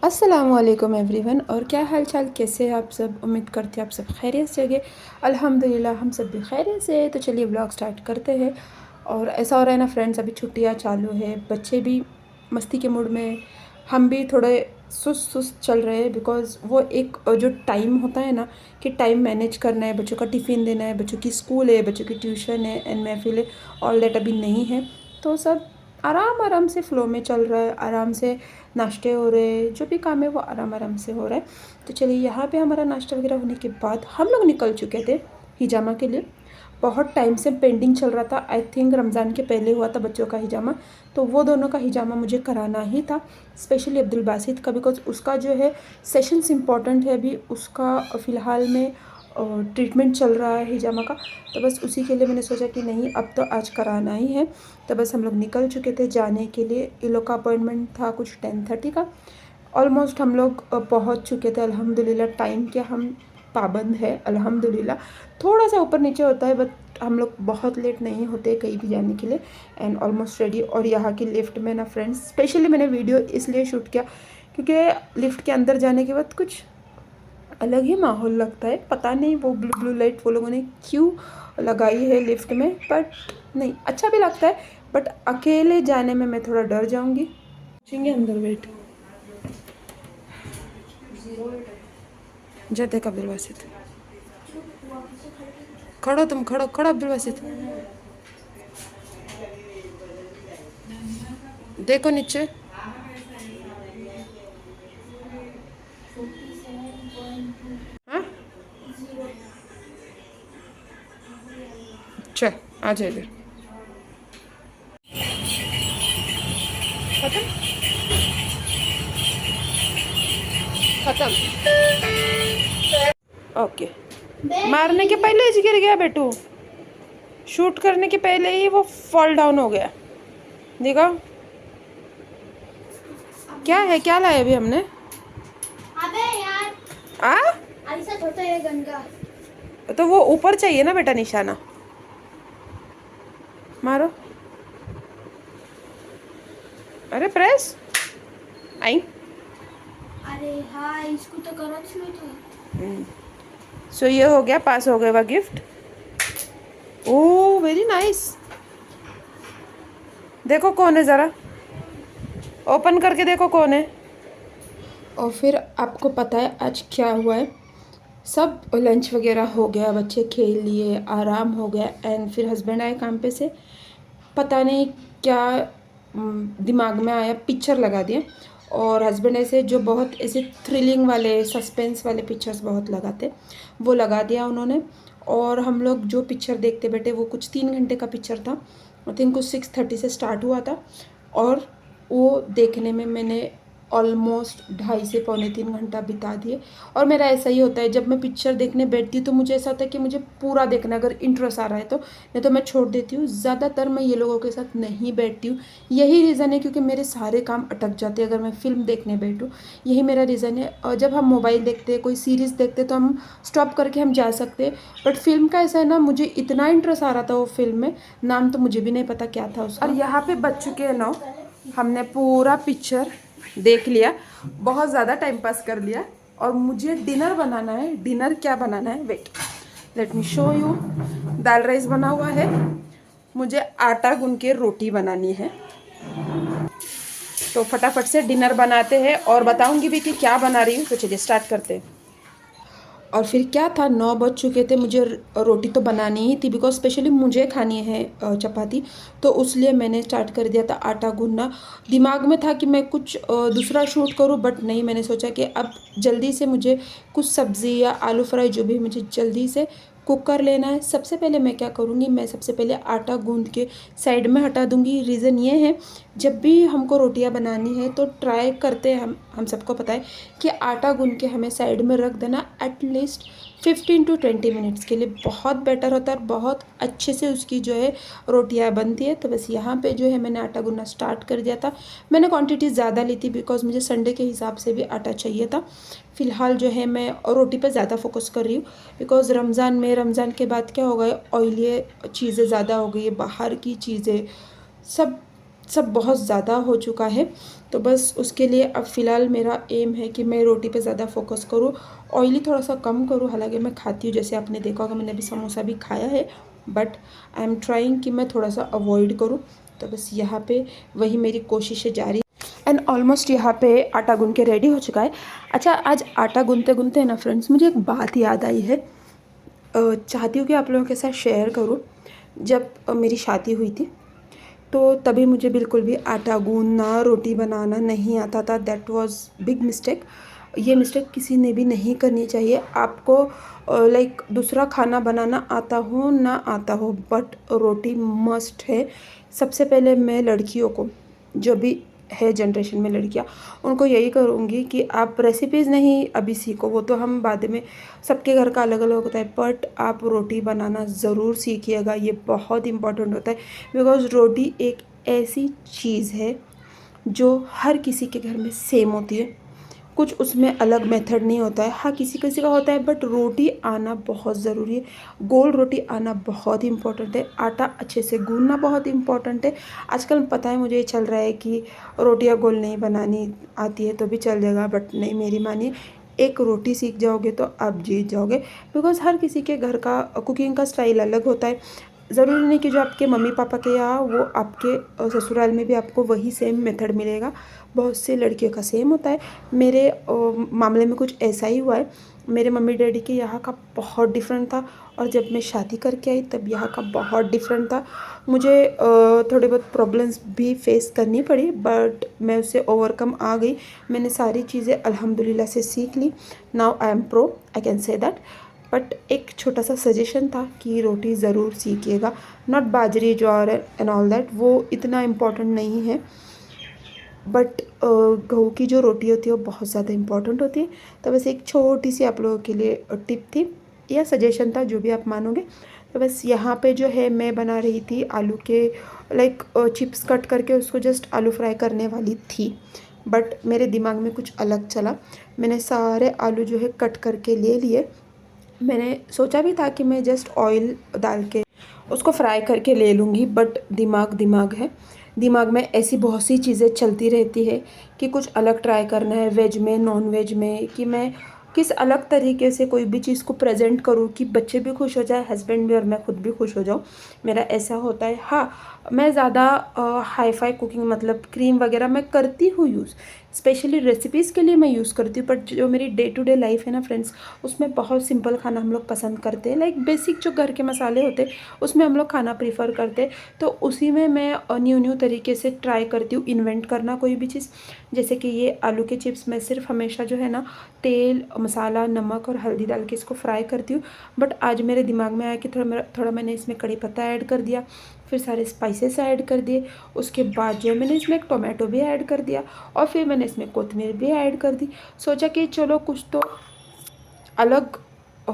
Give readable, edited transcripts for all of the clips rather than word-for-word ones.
अस्सलामुअलैकुम एवरीवन। और क्या हाल चाल, कैसे हैं आप सब। उम्मीद करते हैं आप सब खैरियत से होंगे। अल्हम्दुलिल्लाह हम सब भी खैरियत से। तो चलिए ब्लॉग स्टार्ट करते हैं। और ऐसा हो रहा है ना फ्रेंड्स, अभी छुट्टियां चालू है, बच्चे भी मस्ती के मूड में, हम भी थोड़े सुस्त सुस्त चल रहे हैं। बिकॉज़ वो एक जो टाइम होता है ना कि टाइम मैनेज करना है, बच्चों का टिफ़िन देना है, बच्चों की स्कूल है, बच्चों की ट्यूशन है एंड महफिल है, ऑल दैट अभी नहीं है। तो सब आराम आराम से फ़्लो में चल रहा है, आराम से नाश्ते हो रहे हैं, जो भी काम है वो आराम आराम से हो रहा है। तो चलिए यहाँ पे हमारा नाश्ता वगैरह होने के बाद हम लोग निकल चुके थे हिजामा के लिए। बहुत टाइम से पेंडिंग चल रहा था, आई थिंक रमज़ान के पहले हुआ था बच्चों का हिजामा। तो वो दोनों का हिजामा मुझे कराना ही था, स्पेशली अब्दुल बासित का, बिकॉज उसका जो है सेशंस इम्पॉर्टेंट है अभी, उसका फ़िलहाल में ट्रीटमेंट चल रहा है हिजामा का। तो बस उसी के लिए मैंने सोचा कि नहीं अब तो आज कराना ही है। तो बस हम लोग निकल चुके थे जाने के लिए। ये लोग का अपॉइंटमेंट था कुछ 10:30 का। ऑलमोस्ट हम लोग पहुंच चुके थे अल्हम्दुलिल्लाह। टाइम के हम पाबंद है अल्हम्दुलिल्लाह। थोड़ा सा ऊपर नीचे होता है बट हम लोग बहुत लेट नहीं होते कहीं भी जाने के लिए। And almost ready. और यहाँ की लिफ्ट में ना फ्रेंड्स, स्पेशली मैंने वीडियो इसलिए शूट किया क्योंकि लिफ्ट के अंदर जाने के बाद कुछ अलग ही माहौल लगता है। पता नहीं वो ब्लू ब्लू लाइट वो लोगों ने क्यों लगाई है लिफ्ट में, बट नहीं अच्छा भी लगता है। बट अकेले जाने में मैं थोड़ा डर जाऊंगी। पूछेंगे अंदर वेट जाते का अब्दुल बासित। खड़ो तुम, खड़ो खड़ो अब्दुल बासित, देखो नीचे। हाँ चल आ जाए इधर। खत्म खत्म। ओके। मारने के पहले ही गिर गया बेटू, शूट करने के पहले ही वो फॉल डाउन हो गया। देखो क्या है, क्या लाया अभी हमने। अबे यार, आ ऐसा होता है गंगा। तो वो ऊपर चाहिए ना बेटा निशाना। मारो। अरे प्रेस आई। अरे हाँ, इसको तो करच में था। सो ये हो गया, पास हो गया गिफ्ट। Oh very nice. देखो कौन है, ज़रा ओपन करके देखो कौन है। और फिर आपको पता है आज क्या हुआ है। सब लंच वगैरह हो गया, बच्चे खेल लिए, आराम हो गया। एंड फिर हस्बैंड आए काम पे से, पता नहीं क्या दिमाग में आया, पिक्चर लगा दिया। और हस्बैंड ऐसे जो बहुत ऐसे थ्रिलिंग वाले सस्पेंस वाले पिक्चर्स बहुत लगाते, वो लगा दिया उन्होंने। और हम लोग जो पिक्चर देखते बैठे वो कुछ 3 घंटे का पिक्चर था। आई थिंक कुछ 6:30 से स्टार्ट हुआ था। और वो देखने में मैंने ऑलमोस्ट 2.5 से 2.75 घंटा बिता दिए। और मेरा ऐसा ही होता है, जब मैं पिक्चर देखने बैठती हूँ तो मुझे ऐसा होता है कि मुझे पूरा देखना है, अगर इंटरेस्ट आ रहा है तो, नहीं तो मैं छोड़ देती हूँ। ज़्यादातर मैं ये लोगों के साथ नहीं बैठती हूँ। यही रीज़न है क्योंकि मेरे सारे काम अटक जाते हैं अगर मैं फ़िल्म देखने बैठूँ। यही मेरा रीज़न है। और जब हम मोबाइल देखते हैं, कोई सीरीज़ देखते हैं तो हम स्टॉप करके हम जा सकते हैं। बट फिल्म का ऐसा है ना, मुझे इतना इंटरेस्ट आ रहा था वो फिल्म में, नाम तो मुझे भी नहीं पता क्या था उसका। और यहाँ पे बच चुके हैं 9। हमने पूरा पिक्चर देख लिया, बहुत ज़्यादा टाइम पास कर लिया। और मुझे डिनर बनाना है। डिनर क्या बनाना है, wait let me show you. दाल राइस बना हुआ है, मुझे आटा गूंद के रोटी बनानी है। तो फटाफट से डिनर बनाते हैं और बताऊंगी भी कि क्या बना रही हूँ। तो चलिए स्टार्ट करते हैं। और फिर क्या था, 9 बज चुके थे, मुझे रोटी तो बनानी ही थी बिकॉज स्पेशली मुझे खानी है चपाती। तो उसलिए मैंने स्टार्ट कर दिया था आटा गूंदना। दिमाग में था कि मैं कुछ दूसरा शूट करूं, बट नहीं, मैंने सोचा कि अब जल्दी से मुझे कुछ सब्ज़ी या आलू फ्राई जो भी मुझे जल्दी से कुक कर लेना है। सबसे पहले मैं क्या करूँगी, मैं सबसे पहले आटा गूंद के साइड में हटा दूँगी। रीज़न ये है, जब भी हमको रोटियां बनानी है तो ट्राई करते हैं, हम सबको पता है कि आटा गूंद के हमें साइड में रख देना एटलीस्ट 15 to 20 मिनट्स के लिए। बहुत बेटर होता है और बहुत अच्छे से उसकी जो है रोटियां बनती है। तो बस यहाँ पे जो है मैंने आटा गूंदना स्टार्ट कर दिया था। मैंने क्वांटिटी ज़्यादा ली थी बिकॉज मुझे संडे के हिसाब से भी आटा चाहिए था। फ़िलहाल जो है मैं रोटी पर ज़्यादा फोकस कर रही हूँ बिकॉज रमज़ान के बाद क्या हो गया, ऑयली चीज़ें ज़्यादा हो गई है, बाहर की चीज़ें सब सब बहुत ज़्यादा हो चुका है। तो बस उसके लिए अब फ़िलहाल मेरा एम है कि मैं रोटी पे ज़्यादा फोकस करूँ, ऑयली थोड़ा सा कम करूँ। हालांकि मैं खाती हूँ, जैसे आपने देखा होगा मैंने अभी समोसा भी खाया है, बट आई एम ट्राइंग कि मैं थोड़ा सा अवॉइड करूँ। तो बस यहाँ पे वही मेरी कोशिशें जारी। एंड ऑलमोस्ट यहाँ पे आटा गूँध के रेडी हो चुका है। अच्छा, आज आटा गूँधते गूँधते ना फ्रेंड्स, मुझे एक बात याद आई है, चाहती हूँ कि आप लोगों के साथ शेयर करूँ। जब मेरी शादी हुई थी तो तभी मुझे बिल्कुल भी आटा गूँधना, रोटी बनाना नहीं आता था। That was big mistake. ये मिस्टेक किसी ने भी नहीं करनी चाहिए। आपको लाइक दूसरा खाना बनाना आता हो ना आता हो, बट रोटी मस्ट है। सबसे पहले मैं लड़कियों को, जो भी है जनरेशन में लड़कियां, उनको यही करूँगी कि आप रेसिपीज़ नहीं अभी सीखो, वो तो हम बाद में, सबके घर का अलग अलग होता है, बट आप रोटी बनाना ज़रूर सीखिएगा। ये बहुत इम्पॉर्टेंट होता है, बिकॉज़ रोटी एक ऐसी चीज़ है जो हर किसी के घर में सेम होती है। कुछ उसमें अलग मेथड नहीं होता है। हाँ, किसी किसी का होता है, बट रोटी आना बहुत ज़रूरी है। गोल रोटी आना बहुत इम्पोर्टेंट है। आटा अच्छे से गूँधना बहुत इम्पोर्टेंट है। आजकल पता है मुझे ये चल रहा है कि रोटियां गोल नहीं बनानी आती है तो भी चल जाएगा, बट नहीं, मेरी मानिए, एक रोटी सीख जाओगे तो आप जीत जाओगे। बिकॉज़ हर किसी के घर का कुकिंग का स्टाइल अलग होता है। ज़रूरी नहीं कि जो आपके मम्मी पापा के यहाँ वो आपके ससुराल में भी आपको वही सेम मेथड मिलेगा। बहुत सी लड़कियों का सेम होता है। मेरे मामले में कुछ ऐसा ही हुआ है। मेरे मम्मी डैडी के यहाँ का बहुत डिफरेंट था, और जब मैं शादी करके आई तब यहाँ का बहुत डिफरेंट था। मुझे थोड़े बहुत प्रॉब्लम्स भी फेस करनी पड़ी, बट मैं उससे ओवरकम आ गई। मैंने सारी चीज़ें अल्हम्दुलिल्लाह से सीख ली। Now I am pro, I can say that. But एक छोटा सा सजेशन था कि रोटी ज़रूर सीखिएगा। नॉट बाजरी, ज्वार एंड ऑल दैट, वो इतना इम्पोर्टेंट नहीं है, बट गेहूँ की जो रोटी होती है वो बहुत ज़्यादा इम्पोर्टेंट होती है। तो बस एक छोटी सी आप लोगों के लिए टिप थी या सजेशन था, जो भी आप मानोगे। तो बस यहाँ पे जो है मैं बना रही थी आलू के लाइक चिप्स कट करके, उसको जस्ट आलू फ्राई करने वाली थी, बट मेरे दिमाग में कुछ अलग चला। मैंने सारे आलू जो है कट करके ले लिए। मैंने सोचा भी था कि मैं जस्ट ऑयल डाल के उसको फ्राई करके ले लूँगी, बट दिमाग है। दिमाग में ऐसी बहुत सी चीज़ें चलती रहती है कि कुछ अलग ट्राई करना है, वेज में, नॉन वेज में, कि मैं किस अलग तरीके से कोई भी चीज़ को प्रेजेंट करूँ कि बच्चे भी खुश हो जाए, हस्बैंड भी, और मैं खुद भी खुश हो जाऊँ। मेरा ऐसा होता है। हाँ, मैं ज़्यादा हाई फाई कुकिंग, मतलब क्रीम वगैरह मैं करती हूँ यूज़, स्पेशली रेसिपीज़ के लिए मैं यूज़ करती हूँ। बट जो मेरी डे टू डे लाइफ है ना फ्रेंड्स, उसमें बहुत सिंपल खाना हम लोग पसंद करते हैं। लाइक बेसिक जो घर के मसाले होते हैं उसमें हम लोग खाना प्रीफर करते हैं। तो उसी में मैं न्यू तरीके से ट्राई करती हूँ इन्वेंट करना कोई भी चीज़। जैसे कि ये आलू के चिप्स, मैं सिर्फ हमेशा जो है ना तेल, मसाला, नमक और हल्दी डाल के इसको फ्राई करती हूँ। बट आज मेरे दिमाग में आया कि थोड़ा मैंने इसमें कड़ी पत्ता ऐड कर दिया, फिर सारे स्पाइसेस ऐड कर दिए। उसके बाद जो मैंने इसमें एक टोमेटो भी ऐड कर दिया, और फिर मैंने इसमें कोथिमीर भी ऐड कर दी। सोचा कि चलो कुछ तो अलग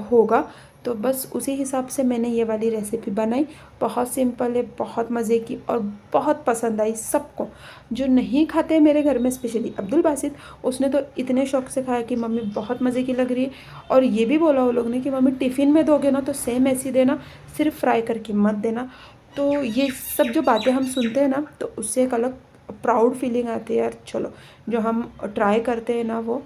होगा, तो बस उसी हिसाब से मैंने ये वाली रेसिपी बनाई। बहुत सिंपल है, बहुत मज़े की, और बहुत पसंद आई सबको। जो नहीं खाते मेरे घर में, स्पेशली अब्दुल बासित, उसने तो इतने शौक से खाया कि मम्मी बहुत मज़े की लग रही है। और ये भी बोला वो लोग ने कि मम्मी टिफ़िन में दोगे ना तो सेम ऐसी देना, सिर्फ फ्राई करके मत देना। तो ये सब जो बातें हम सुनते हैं ना, तो उससे एक अलग प्राउड फीलिंग आती है यार, चलो जो हम ट्राई करते हैं ना वो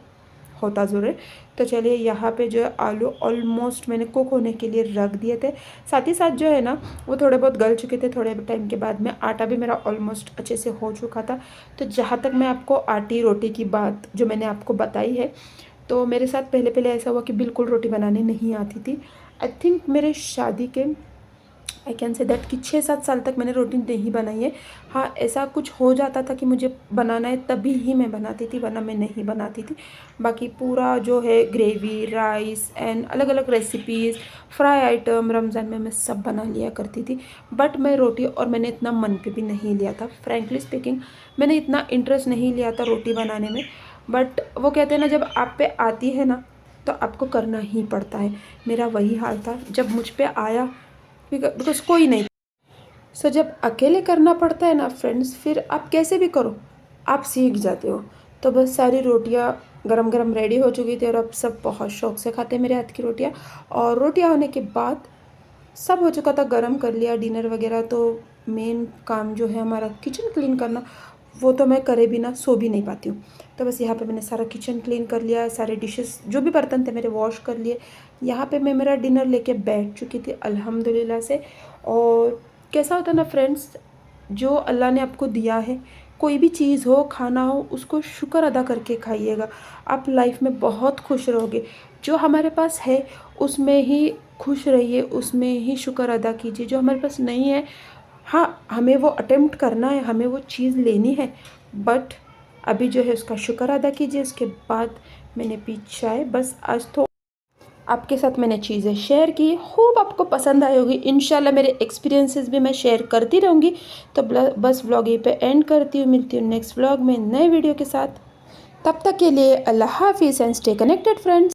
होता ज़रूर है। तो चलिए, यहाँ पे जो है आलू ऑलमोस्ट मैंने कुक होने के लिए रख दिए थे। साथ ही साथ जो है ना वो थोड़े बहुत गल चुके थे। थोड़े टाइम के बाद में आटा भी मेरा ऑलमोस्ट अच्छे से हो चुका था। तो जहाँ तक मैं आपको आटी रोटी की बात जो मैंने आपको बताई है, तो मेरे साथ पहले पहले ऐसा हुआ कि बिल्कुल रोटी बनाने नहीं आती थी। आई थिंक मेरे शादी के, आई कैन से दैट कि 6-7 साल तक मैंने रोटी नहीं बनाई है। हाँ, ऐसा कुछ हो जाता था कि मुझे बनाना है तभी ही मैं बनाती थी, वरना मैं नहीं बनाती थी। बाकी पूरा जो है ग्रेवी, राइस एंड अलग अलग रेसिपीज़, फ्राई आइटम, रमज़ान में मैं सब बना लिया करती थी। बट मैं रोटी, और मैंने इतना मन पे भी नहीं लिया था, फ्रैंकली स्पीकिंग मैंने इतना इंटरेस्ट नहीं लिया था रोटी बनाने में। बट वो कहते हैं ना, जब आप पे आती है ना तो आपको करना ही पड़ता है। मेरा वही हाल था जब मुझ पे आया, बिकॉज कोई नहीं। सो जब अकेले करना पड़ता है ना फ्रेंड्स, फिर आप कैसे भी करो आप सीख जाते हो। तो बस सारी रोटियां गरम गरम रेडी हो चुकी थी, और अब सब बहुत शौक से खाते हैं मेरे हाथ की रोटियां। और रोटियां होने के बाद सब हो चुका था, गरम कर लिया डिनर वगैरह। तो मेन काम जो है हमारा किचन क्लीन करना, वो तो मैं करे बिना सो भी नहीं पाती हूँ। तो बस यहाँ पे मैंने सारा किचन क्लीन कर लिया, सारे डिशेस जो भी बर्तन थे मेरे वॉश कर लिए। यहाँ पे मैं मेरा डिनर लेके बैठ चुकी थी अल्हम्दुलिल्लाह से। और कैसा होता है ना फ्रेंड्स, जो अल्लाह ने आपको दिया है, कोई भी चीज़ हो, खाना हो, उसको शुक्र अदा करके खाइएगा। आप लाइफ में बहुत खुश रहोगे। जो हमारे पास है उसमें ही खुश रहिए, उसमें ही शुक्र अदा कीजिए। जो हमारे पास नहीं है, हाँ हमें वो अटेम्प्ट करना है, हमें वो चीज़ लेनी है, बट अभी जो है उसका शुक्र अदा कीजिए। उसके बाद मैंने पी चाय। बस आज तो आपके साथ मैंने चीज़ें शेयर की, होप आपको पसंद आई होगी। इंशाल्लाह मेरे एक्सपीरियंसेस भी मैं शेयर करती रहूँगी। तो बस व्लॉग यहीं पे एंड करती हूँ। मिलती हूँ नेक्स्ट व्लॉग में नए वीडियो के साथ। तब तक के लिए अल्लाह हाफिज़ एंड स्टे कनेक्टेड फ्रेंड्स।